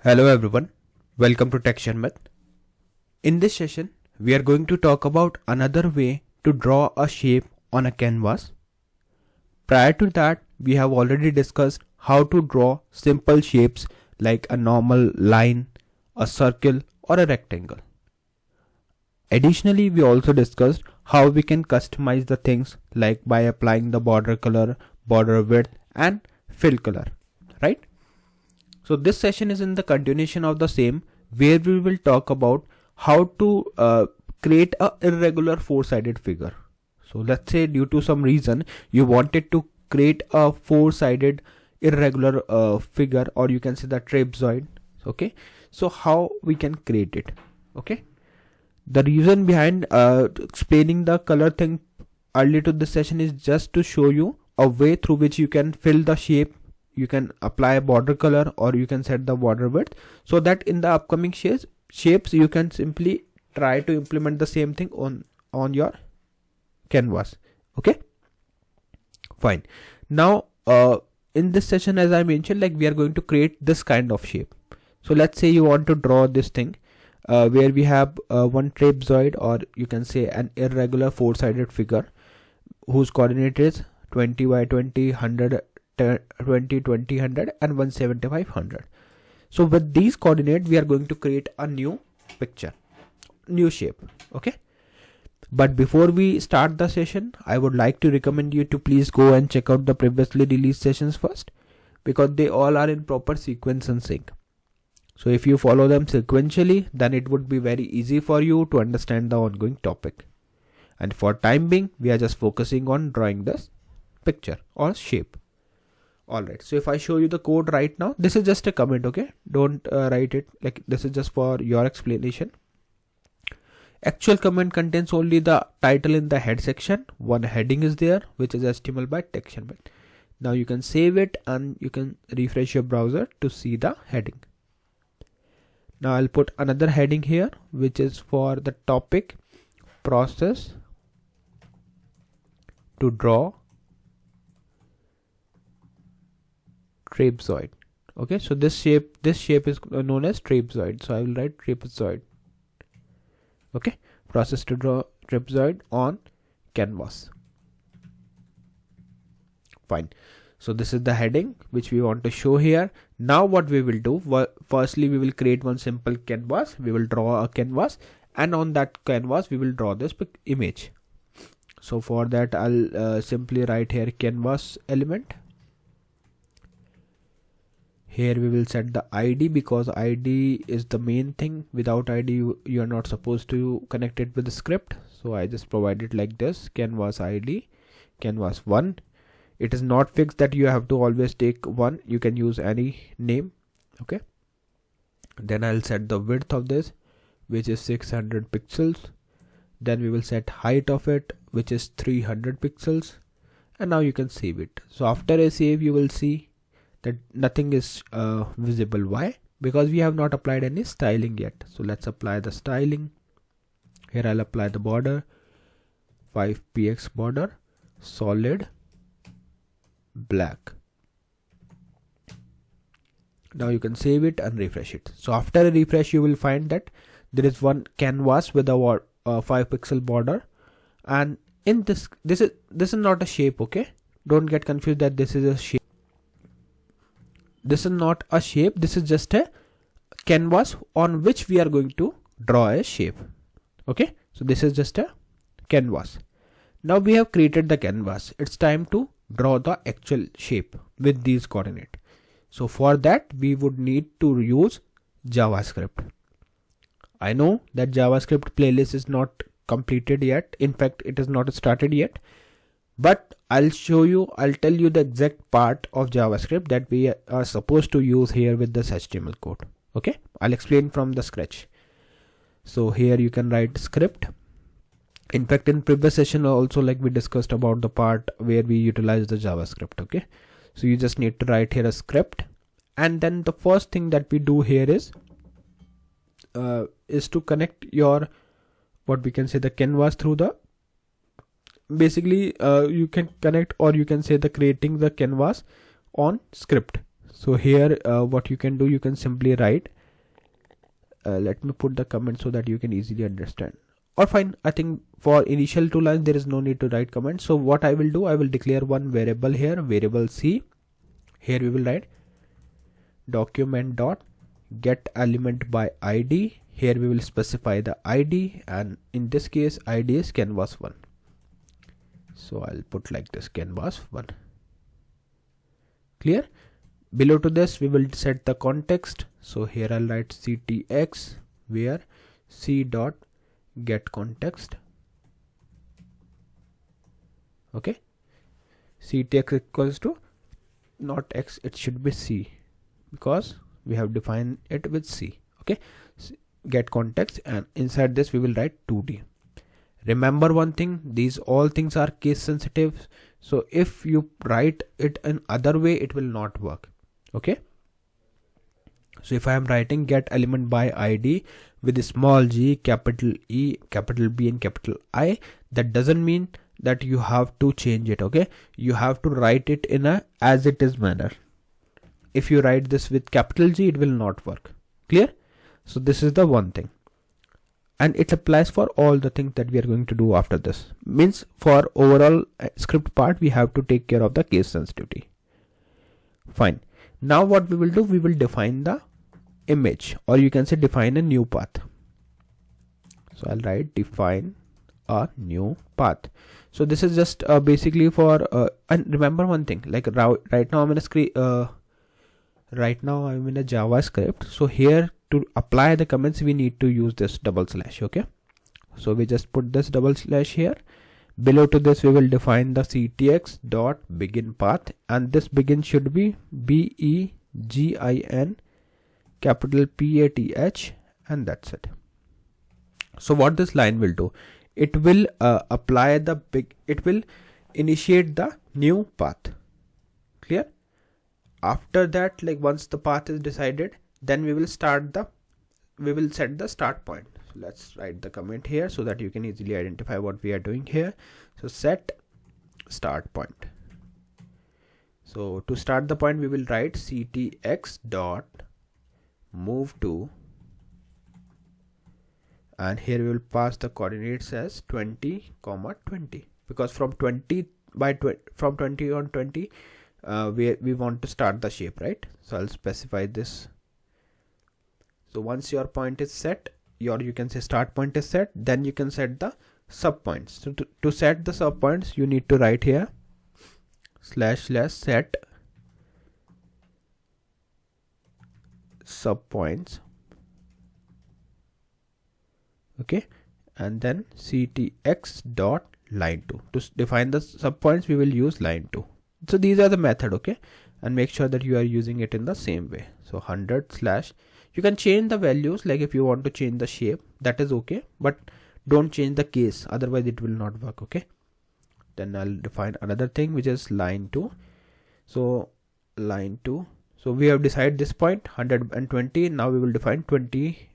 Hello everyone, welcome to Sharmit. In this session, we are going to talk about another way to draw a shape on a canvas. Prior to that, we have already discussed how to draw simple shapes like a normal line, a circle or a rectangle. Additionally, we also discussed how we can customize the things like by applying the border color, border width and fill color, right? So this session is in the continuation of the same, where we will talk about how to create a irregular four-sided figure. So let's say due to some reason you wanted to create a four-sided irregular figure, or you can say the trapezoid. Okay, so how we can create it? Okay, the reason behind explaining the color thing early to this session is just to show you a way through which you can fill the shape. You can apply a border color or you can set the border width, so that in the upcoming shapes you can simply try to implement the same thing on your canvas. Okay, fine. Now in this session, as I mentioned, like we are going to create this kind of shape. So let's say you want to draw this thing where we have one trapezoid, or you can say an irregular four-sided figure whose coordinate is 20 by 20, 100, 20, 20, 100 and 175, 100. So with these coordinates, we are going to create a new picture, new shape. Okay, but before we start the session, I would like to recommend you to please go and check out the previously released sessions first, because they all are in proper sequence and sync. So if you follow them sequentially, then it would be very easy for you to understand the ongoing topic. And for time being, we are just focusing on drawing this picture or shape. Alright, so if I show you the code right now, this is just a comment, okay? Don't write it, like this is just for your explanation. Actual comment contains only the title in the head section. One heading is there, which is HTML by Sharmit. Now you can save it and you can refresh your browser to see the heading. Now I'll put another heading here, which is for the topic process to draw trapezoid. Okay, so this shape is known as trapezoid, so I will write trapezoid. Okay, process to draw trapezoid on canvas. Fine, so this is the heading which we want to show here. Now what we will do, firstly we will create one simple canvas. We will draw a canvas, and on that canvas we will draw this image. So for that I'll simply write here canvas element. Here we will set the ID, because ID is the main thing. Without ID you are not supposed to connect it with the script. So I just provide it like this, canvas ID, canvas 1. It is not fixed that you have to always take 1. You can use any name. Okay, then I'll set the width of this, which is 600 pixels. Then we will set height of it, which is 300 pixels. And now you can save it. So after a save, you will see that nothing is visible. Why? Because we have not applied any styling yet. So let's apply the styling. Here I'll apply the border, 5px border, solid black. Now you can save it and refresh it. So after a refresh, you will find that there is one canvas with a 5 pixel border, and in this is not a shape. Okay, don't get confused that this is a shape. This is not a shape, this is just a canvas on which we are going to draw a shape. Okay, so this is just a canvas. Now we have created the canvas. It's time to draw the actual shape with these coordinates. So for that we would need to use JavaScript. I know that JavaScript playlist is not completed yet. In fact, it is not started yet. But I'll tell you the exact part of JavaScript that we are supposed to use here with this HTML code. Okay, I'll explain from the scratch. So here you can write script. In fact, in previous session also, like we discussed about the part where we utilize the JavaScript. Okay, so you just need to write here a script, and then the first thing that we do here is to connect your, what we can say, the canvas through the, basically you can connect, or you can say the creating the canvas on script. So here what you can do, you can simply write, let me put the comment so that you can easily understand. Or fine, I think for initial 2 lines there is no need to write comment. So what I will do, I will declare one variable here, variable C. Here we will write document dot get element by ID. Here we will specify the ID, and in this case ID is canvas 1. So I'll put like this, canvas 1. Clear? Below to this we will set the context. So here I'll write ctx where c dot get context. Okay, ctx equals to not x, it should be c, because we have defined it with c. Okay, get context, and inside this we will write 2D. Remember one thing, these all things are case sensitive, so if you write it in other way it will not work. Okay, so if I am writing get element by ID with a small g, capital E, capital B and capital I, that doesn't mean that you have to change it. Okay, you have to write it in a as it is manner. If you write this with capital G, it will not work. Clear? So this is the one thing, and it applies for all the things that we are going to do after this. Means for overall script part we have to take care of the case sensitivity. Fine. Now what we will do, we will define the image, or you can say define a new path. So I'll write define a new path. So this is just basically for and remember one thing, like right now I'm in a screen, right now I'm in a JavaScript. So here to apply the comments we need to use this double slash. Okay, so we just put this double slash here. Below to this we will define the ctx dot begin path, and this begin should be begin capital PATH, and that's it. So what this line will do, it will apply the it will initiate the new path. Clear? After that, like once the path is decided, then we will set the start point. So let's write the comment here so that you can easily identify what we are doing here. So set start point. So to start the point we will write ctx dot moveTo, and here we will pass the coordinates as 20, 20, because from 20 on 20 we want to start the shape, right? So I'll specify this. So once your point is set, you can say start point is set, then you can set the sub points. So to set the sub points you need to write here // set sub points. Okay, and then ctx dot lineTo. To define the sub points we will use lineTo. So these are the method. Okay, and make sure that you are using it in the same way. So 100 / you can change the values, like if you want to change the shape, that is okay, but don't change the case, otherwise it will not work. Okay, then I'll define another thing which is lineTo. So lineTo, so we have decided this point 120. Now we will define 20,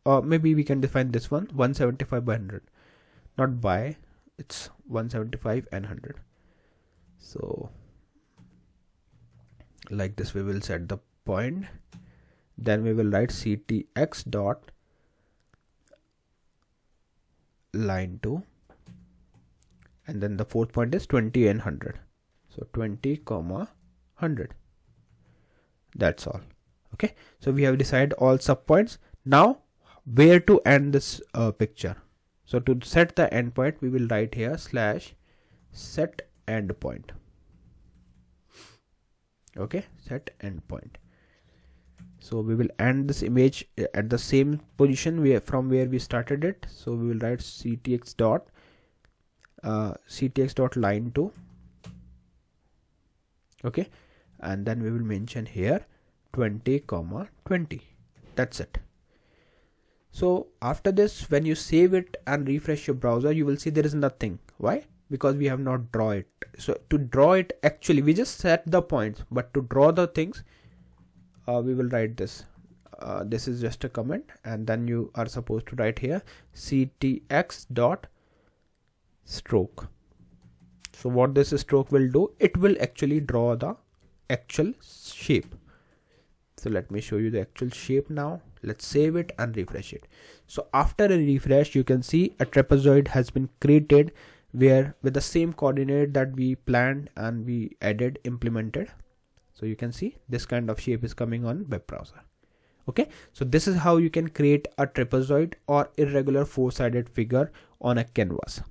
or maybe we can define this one 175 by 100, not by, it's 175 and 100. So like this we will set the point. Then we will write ctx dot lineTo, and then the fourth point is 20 and 100. So 20, 100. That's all. Okay, so we have decided all sub points. Now where to end this picture? So to set the endpoint we will write here /set endpoint. Okay, set endpoint. So we will end this image at the same position from where we started it. So we will write ctx dot lineTo. Okay, and then we will mention here 20, 20. That's it. So after this, when you save it and refresh your browser, you will see there is nothing. Why? Because we have not drawn it. So to draw it, actually we just set the points, but to draw the things we will write this. This is just a comment, and then you are supposed to write here ctx dot stroke. So what this stroke will do, it will actually draw the actual shape. So let me show you the actual shape now. Let's save it and refresh it. So after a refresh, you can see a trapezoid has been created where with the same coordinate that we planned and we added, implemented. So you can see this kind of shape is coming on web browser. Okay, so this is how you can create a trapezoid or irregular four-sided figure on a canvas.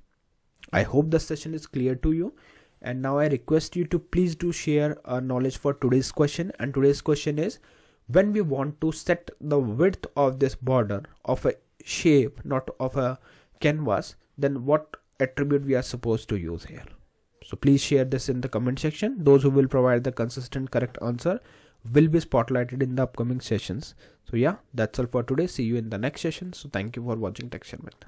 I hope the session is clear to you. And now I request you to please do share knowledge for today's question. And today's question is, when we want to set the width of this border of a shape, not of a canvas, then what attribute we are supposed to use here? So please share this in the comment section. Those who will provide the consistent correct answer will be spotlighted in the upcoming sessions. So yeah, that's all for today. See you in the next session. So thank you for watching Sharmit.